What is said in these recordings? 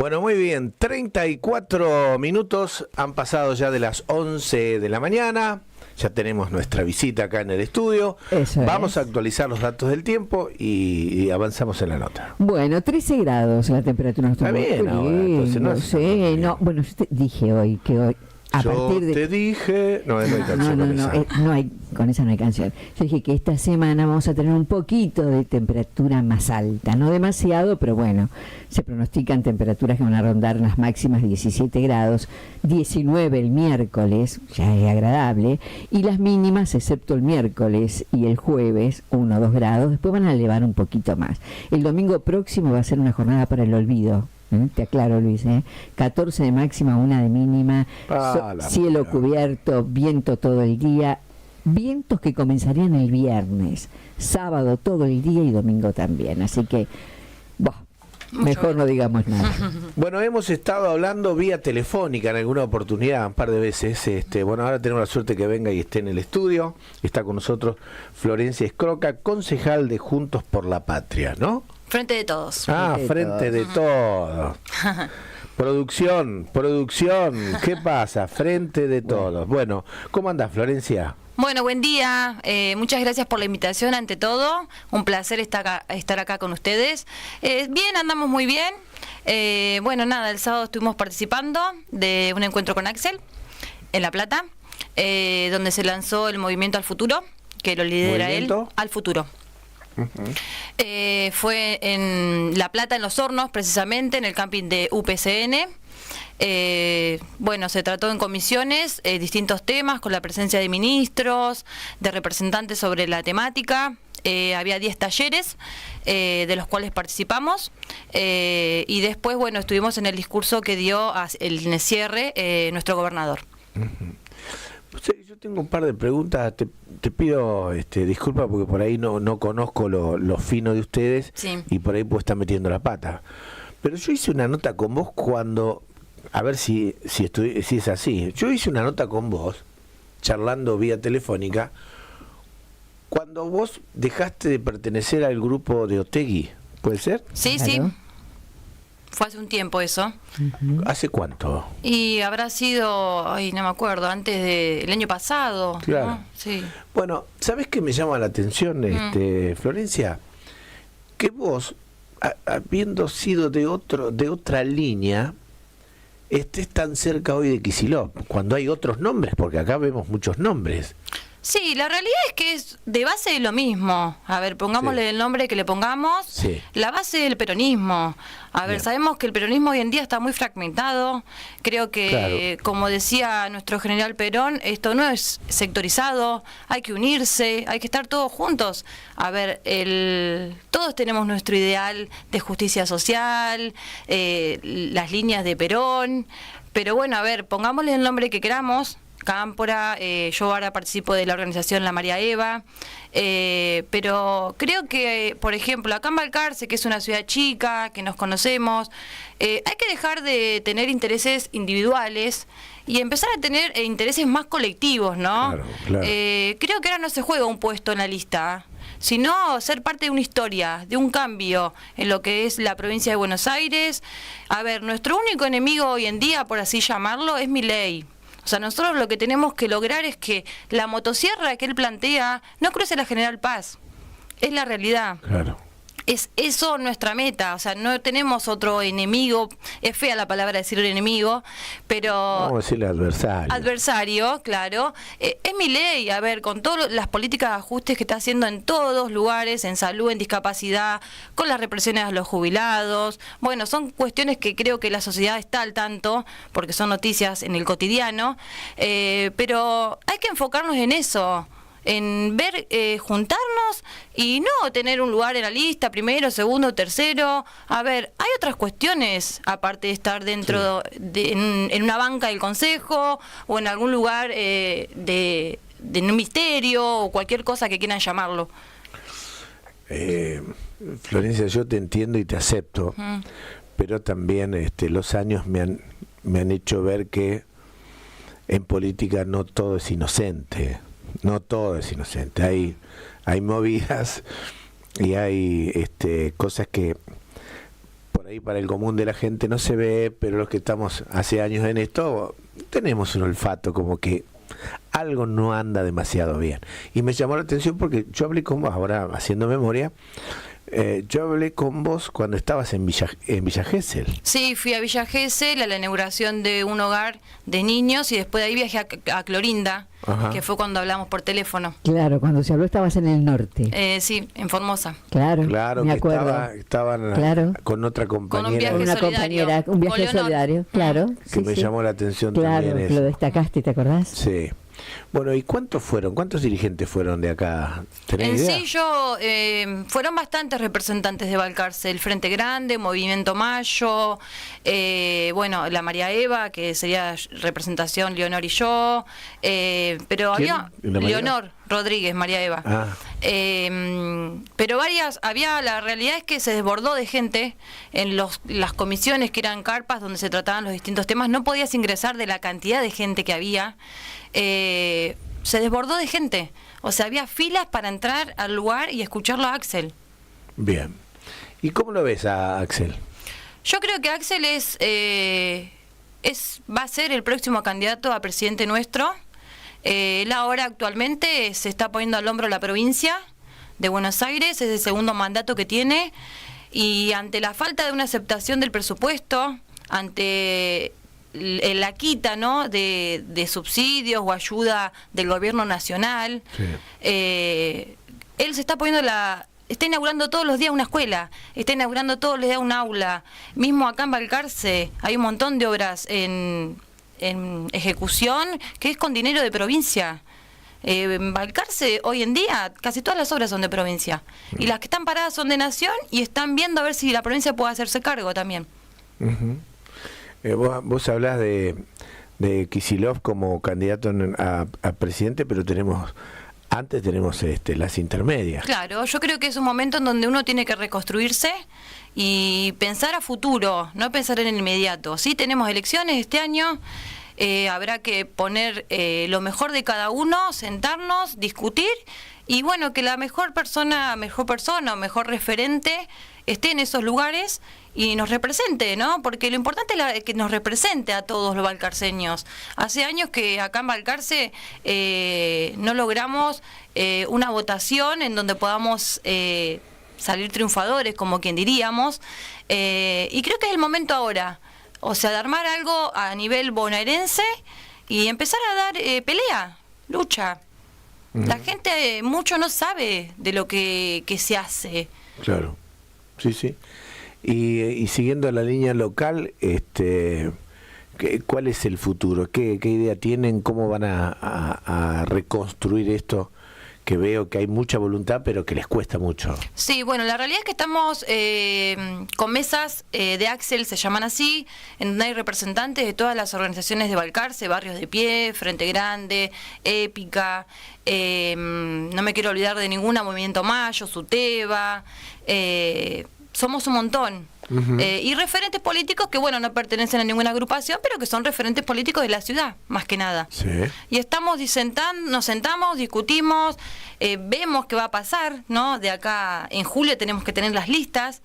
Bueno, muy bien, 34 minutos han pasado ya de las 11 de la mañana, ya tenemos nuestra visita acá en el estudio. Vamos a actualizar los datos del tiempo y avanzamos en la nota. Bueno, 13 grados la temperatura. Está bien ahora, entonces no sé, bueno, yo te dije hoy que hoy a partir de... te dije... No hay canción no hay, con esa no hay canción. Yo dije que esta semana vamos a tener un poquito de temperatura más alta, no demasiado, pero bueno, se pronostican temperaturas que van a rondar las máximas 17 grados, 19 el miércoles, ya es agradable, y las mínimas, excepto el miércoles y el jueves, 1 o 2 grados, después van a elevar un poquito más. El domingo próximo va a ser una jornada para el olvido. Te aclaro, Luis, 14 de máxima, 1 de mínima, cielo cubierto, viento todo el día, vientos que comenzarían el viernes, sábado todo el día y domingo también, así que mejor no digamos nada. Bueno, hemos estado hablando vía telefónica en alguna oportunidad, un par de veces. Bueno, ahora tenemos la suerte que venga y esté en el estudio. Está con nosotros Florencia Escroca, concejal de Juntos por la Patria, ¿no? Frente de Todos. Frente de Todos. Producción, ¿qué pasa? Frente de Todos. Bueno, ¿cómo andás, Florencia? Bueno, buen día. Muchas gracias por la invitación, ante todo. Un placer estar acá con ustedes. Bien, andamos muy bien. Bueno, nada, el sábado estuvimos participando de un encuentro con Axel en La Plata, donde se lanzó el Movimiento al Futuro, que lo lidera él. Al Futuro. Fue en La Plata, en Los Hornos, precisamente, en el camping de UPCN. Bueno, se trató en comisiones distintos temas, con la presencia de ministros, de representantes sobre la temática. Había 10 talleres de los cuales participamos, y después, bueno, estuvimos en el discurso que dio el cierre nuestro gobernador. Yo tengo un par de preguntas, te pido disculpas porque por ahí no conozco lo fino de ustedes, sí, y por ahí puedo estar metiendo la pata. Pero yo hice una nota con vos cuando, a ver si es así, yo hice una nota con vos, charlando vía telefónica, cuando vos dejaste de pertenecer al grupo de Otegi, ¿puede ser? Sí, claro. Sí. Fue hace un tiempo eso. ¿Hace cuánto? Y habrá sido, no me acuerdo, antes del año pasado. Claro. ¿No? Sí. Bueno, ¿sabés qué me llama la atención, Florencia? Que vos, habiendo sido de otra línea, estés tan cerca hoy de Kicillof, cuando hay otros nombres, porque acá vemos muchos nombres. Sí, la realidad es que es de base de lo mismo. A ver, pongámosle el nombre que le pongamos. Sí. La base del peronismo. A ver, sabemos que el peronismo hoy en día está muy fragmentado. Creo que, como decía nuestro general Perón, esto no es sectorizado. Hay que unirse, hay que estar todos juntos. A ver, todos tenemos nuestro ideal de justicia social, las líneas de Perón. Pero bueno, a ver, pongámosle el nombre que queramos. Cámpora, yo ahora participo de la organización La María Eva, pero creo que, por ejemplo, acá en Balcarce, que es una ciudad chica, que nos conocemos, hay que dejar de tener intereses individuales y empezar a tener intereses más colectivos, ¿no? Claro. Creo que ahora no se juega un puesto en la lista, sino ser parte de una historia, de un cambio en lo que es la provincia de Buenos Aires. A ver, nuestro único enemigo hoy en día, por así llamarlo, es Milei. O sea, nosotros lo que tenemos que lograr es que la motosierra que él plantea no cruce la General Paz. Es la realidad. Claro. Es eso nuestra meta. O sea, no tenemos otro enemigo. Es fea la palabra decir enemigo, pero... Vamos a decirle adversario. Adversario, claro. Es Milei, a ver, con todas las políticas de ajustes que está haciendo en todos lugares, en salud, en discapacidad, con las represiones a los jubilados. Bueno, son cuestiones que creo que la sociedad está al tanto, porque son noticias en el cotidiano, pero hay que enfocarnos en eso, en ver, juntarnos y no tener un lugar en la lista, primero, segundo, tercero. A ver, hay otras cuestiones, aparte de estar dentro en una banca del consejo o en algún lugar de un ministerio o cualquier cosa que quieran llamarlo. Florencia, yo te entiendo y te acepto, pero también los años me han hecho ver que en política no todo es inocente. No todo es inocente, hay movidas y hay cosas que por ahí para el común de la gente no se ve, pero los que estamos hace años en esto, tenemos un olfato como que algo no anda demasiado bien. Y me llamó la atención porque yo hablé con vos, ahora haciendo memoria, yo hablé con vos cuando estabas en Villa Gesell. Sí, fui a Villa Gesell a la inauguración de un hogar de niños y después de ahí viajé a Clorinda, ajá, que fue cuando hablamos por teléfono. Claro, cuando se habló estabas en el norte. Sí, en Formosa. Claro, me acuerdo. Estaban claro, con otra compañera. Con un viaje una solidario. Compañera, un viaje solidario, claro. Que sí, me llamó la atención claro, también eso. Lo destacaste, ¿te acordás? Sí. Bueno, ¿y cuántos fueron? ¿Cuántos dirigentes fueron de acá? ¿Tenés idea? Sí, fueron bastantes representantes de Balcarce, el Frente Grande, Movimiento Mayo, bueno, la María Eva, que sería representación Leonor y yo, pero ¿quién? había Leonor Rodríguez, María Eva. Pero la realidad es que se desbordó de gente en las comisiones que eran carpas donde se trataban los distintos temas, no podías ingresar de la cantidad de gente que había. Se desbordó de gente, o sea, había filas para entrar al lugar y escucharlo a Axel. Bien. ¿Y cómo lo ves a Axel? Yo creo que Axel va a ser el próximo candidato a presidente nuestro. Él ahora actualmente se está poniendo al hombro la provincia de Buenos Aires, es el segundo mandato que tiene, y ante la falta de una aceptación del presupuesto, ante la quita, ¿no?, de subsidios o ayuda del gobierno nacional, sí, él se está poniendo está inaugurando todos los días una escuela, está inaugurando todos los días un aula. Mismo acá en Balcarce hay un montón de obras en ejecución que es con dinero de provincia. En Balcarce hoy en día casi todas las obras son de provincia, y las que están paradas son de nación, y están viendo a ver si la provincia puede hacerse cargo también. Vos hablás de Kicillof como candidato a presidente, pero tenemos las intermedias. Claro, yo creo que es un momento en donde uno tiene que reconstruirse y pensar a futuro, no pensar en el inmediato. Sí, tenemos elecciones este año, habrá que poner lo mejor de cada uno, sentarnos, discutir, y bueno, que la mejor persona o mejor referente esté en esos lugares y nos represente, ¿no? Porque lo importante es que nos represente a todos los balcarceños. Hace años que acá en Balcarce no logramos una votación en donde podamos salir triunfadores, como quien diríamos, y creo que es el momento ahora, o sea, de armar algo a nivel bonaerense y empezar a dar pelea, lucha. La gente mucho no sabe de lo que se hace. Claro, sí, sí. Y siguiendo la línea local, ¿cuál es el futuro? ¿Qué idea tienen? ¿Cómo van a reconstruir esto? Que veo que hay mucha voluntad, pero que les cuesta mucho. Sí, bueno, la realidad es que estamos con mesas de Axel, se llaman así, en donde hay representantes de todas las organizaciones de Balcarce, Barrios de Pie, Frente Grande, Épica, no me quiero olvidar de ninguna, Movimiento Mayo, Suteba, somos un montón. Y referentes políticos que, bueno, no pertenecen a ninguna agrupación, pero que son referentes políticos de la ciudad, más que nada. Sí. Y estamos nos sentamos, discutimos, vemos qué va a pasar, ¿no? De acá en julio tenemos que tener las listas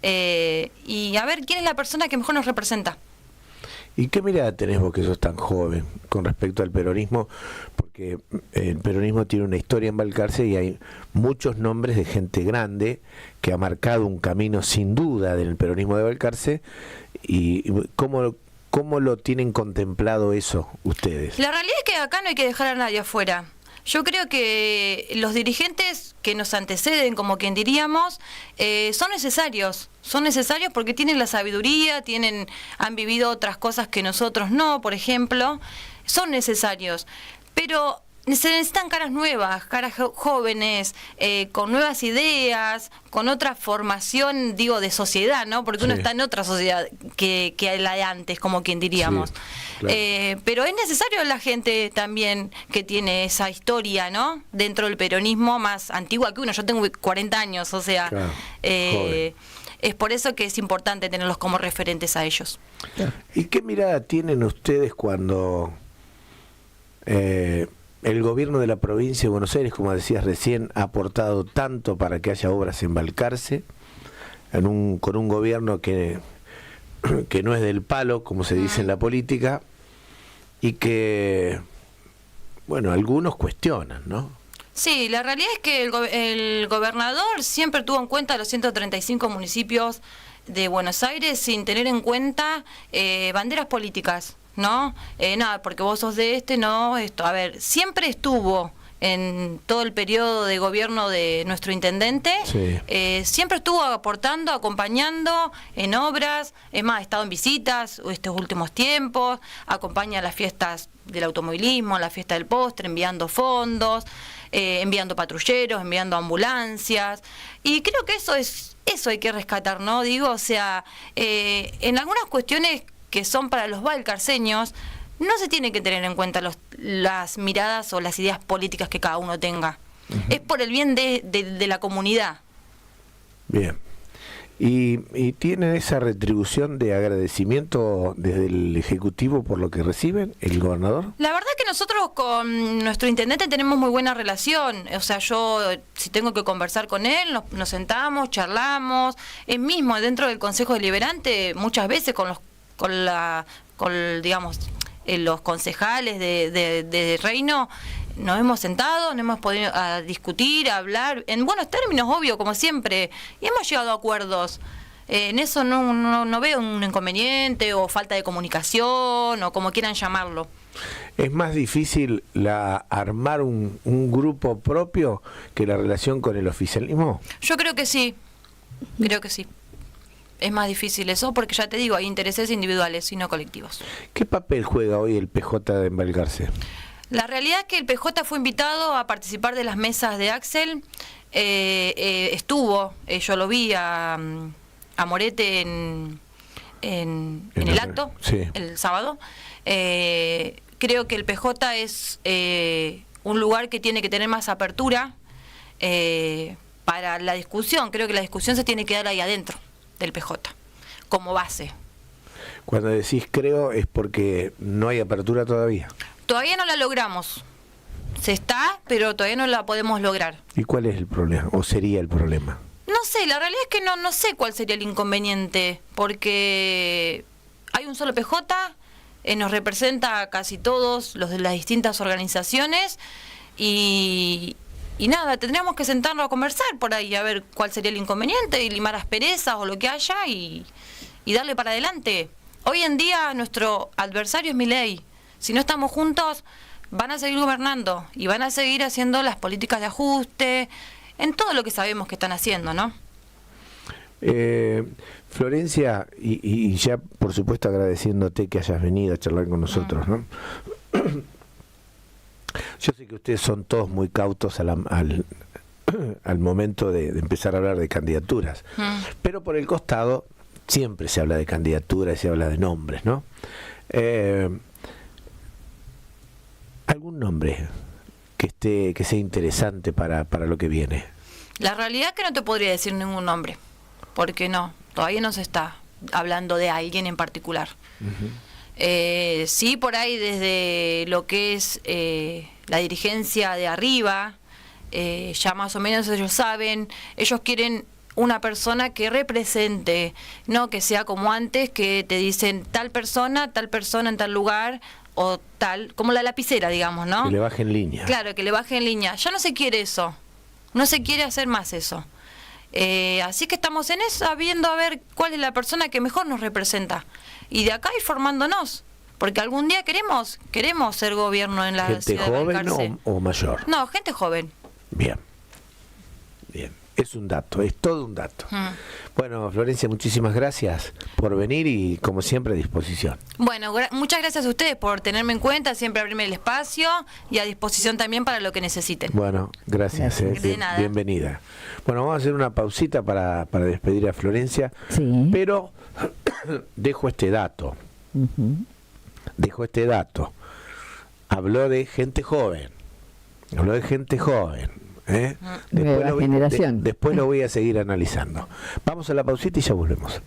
y a ver quién es la persona que mejor nos representa. ¿Y qué mirada tenés vos, que sos tan joven, con respecto al peronismo? Porque el peronismo tiene una historia en Balcarce y hay muchos nombres de gente grande que ha marcado un camino sin duda del peronismo de Balcarce. ¿Y cómo lo tienen contemplado eso ustedes? La realidad es que acá no hay que dejar a nadie afuera. Yo creo que los dirigentes que nos anteceden, como quien diríamos, son necesarios porque tienen la sabiduría, han vivido otras cosas que nosotros no, por ejemplo, son necesarios, pero se necesitan caras nuevas, caras jóvenes, con nuevas ideas, con otra formación, digo, de sociedad, ¿no? Porque uno está en otra sociedad que la de antes, como quien diríamos. Sí, claro. Pero es necesario la gente también que tiene esa historia, ¿no? Dentro del peronismo más antigua que uno. Yo tengo 40 años, o sea, claro, es por eso que es importante tenerlos como referentes a ellos. ¿Y qué mirada tienen ustedes cuando el gobierno de la provincia de Buenos Aires, como decías recién, ha aportado tanto para que haya obras en Balcarce, con un gobierno que no es del palo, como se dice en la política, y que, bueno, algunos cuestionan, ¿no? Sí, la realidad es que el gobernador siempre tuvo en cuenta los 135 municipios de Buenos Aires sin tener en cuenta banderas políticas, ¿no? Nada, porque vos sos de no, esto. A ver, siempre estuvo en todo el periodo de gobierno de nuestro intendente, sí. Siempre estuvo aportando, acompañando en obras, es más, ha estado en visitas estos últimos tiempos, acompaña las fiestas del automovilismo, la fiesta del postre, enviando fondos, enviando patrulleros, enviando ambulancias, y creo que eso hay que rescatar, ¿no? Digo, o sea, en algunas cuestiones que son para los valcarceños, no se tiene que tener en cuenta las miradas o las ideas políticas que cada uno tenga. Uh-huh. Es por el bien de la comunidad. Bien. ¿Y tienen esa retribución de agradecimiento desde el Ejecutivo por lo que reciben, el gobernador? La verdad que nosotros con nuestro intendente tenemos muy buena relación. O sea, yo si tengo que conversar con él, nos sentamos, charlamos. Él mismo dentro del Consejo Deliberante, muchas veces digamos, los concejales de Reino, nos hemos sentado, nos hemos podido discutir, hablar, en buenos términos, obvio, como siempre, y hemos llegado a acuerdos. En eso no veo un inconveniente o falta de comunicación o como quieran llamarlo. ¿Es más difícil armar un grupo propio que la relación con el oficialismo? Yo creo que sí, Es más difícil eso porque ya te digo, hay intereses individuales y no colectivos. ¿Qué papel juega hoy el PJ en Balcarce? La realidad es que el PJ fue invitado a participar de las mesas de Axel. Estuvo, yo lo vi a Morete en el acto, sí. El sábado. Creo que el PJ es un lugar que tiene que tener más apertura para la discusión. Creo que la discusión se tiene que dar ahí adentro del PJ, como base. Cuando decís creo, es porque no hay apertura todavía. Todavía no la logramos. Se está, pero todavía no la podemos lograr. ¿Y cuál es el problema? ¿O sería el problema? No sé, la realidad es que no sé cuál sería el inconveniente, porque hay un solo PJ, nos representa a casi todos los de las distintas organizaciones, y nada, tendríamos que sentarnos a conversar por ahí, a ver cuál sería el inconveniente, y limar asperezas o lo que haya, y darle para adelante. Hoy en día nuestro adversario es Milei. Si no estamos juntos, van a seguir gobernando y van a seguir haciendo las políticas de ajuste, en todo lo que sabemos que están haciendo, ¿no? Florencia, y ya por supuesto agradeciéndote que hayas venido a charlar con nosotros, ¿no? Yo sé que ustedes son todos muy cautos al momento de empezar a hablar de candidaturas, pero por el costado siempre se habla de candidaturas y se habla de nombres, ¿no? ¿Algún nombre que sea interesante para lo que viene? La realidad es que no te podría decir ningún nombre, porque todavía no se está hablando de alguien en particular. Uh-huh. Sí, por ahí desde lo que es la dirigencia de arriba, ya más o menos ellos saben, ellos quieren una persona que represente, no que sea como antes, que te dicen tal persona en tal lugar, o tal, como la lapicera, digamos, ¿no? Que le baje en línea. Claro, que le baje en línea. Ya no se quiere eso, no se quiere hacer más eso. Así que estamos en eso, viendo a ver cuál es la persona que mejor nos representa. Y de acá ir formándonos, porque algún día queremos ser gobierno en la ciudad de Balcarce. ¿Gente joven o mayor? No, gente joven. Bien. Es un dato, es todo un dato. Bueno, Florencia, muchísimas gracias por venir y, como siempre, a disposición. Bueno, muchas gracias a ustedes por tenerme en cuenta, siempre abrirme el espacio y a disposición también para lo que necesiten. Bueno, gracias. De nada. Bienvenida. Bueno, vamos a hacer una pausita para despedir a Florencia, sí. Pero dejo este dato. Uh-huh. Habló de gente joven. Nueva generación. Después lo voy a seguir analizando. Vamos a la pausita y ya volvemos.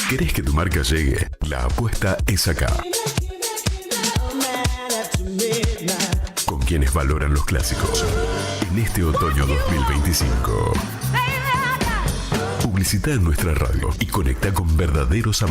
¿Querés que tu marca llegue? La apuesta es acá. Con quienes valoran los clásicos. en este otoño 2025. Publicita en nuestra radio y conecta con verdaderos amigos.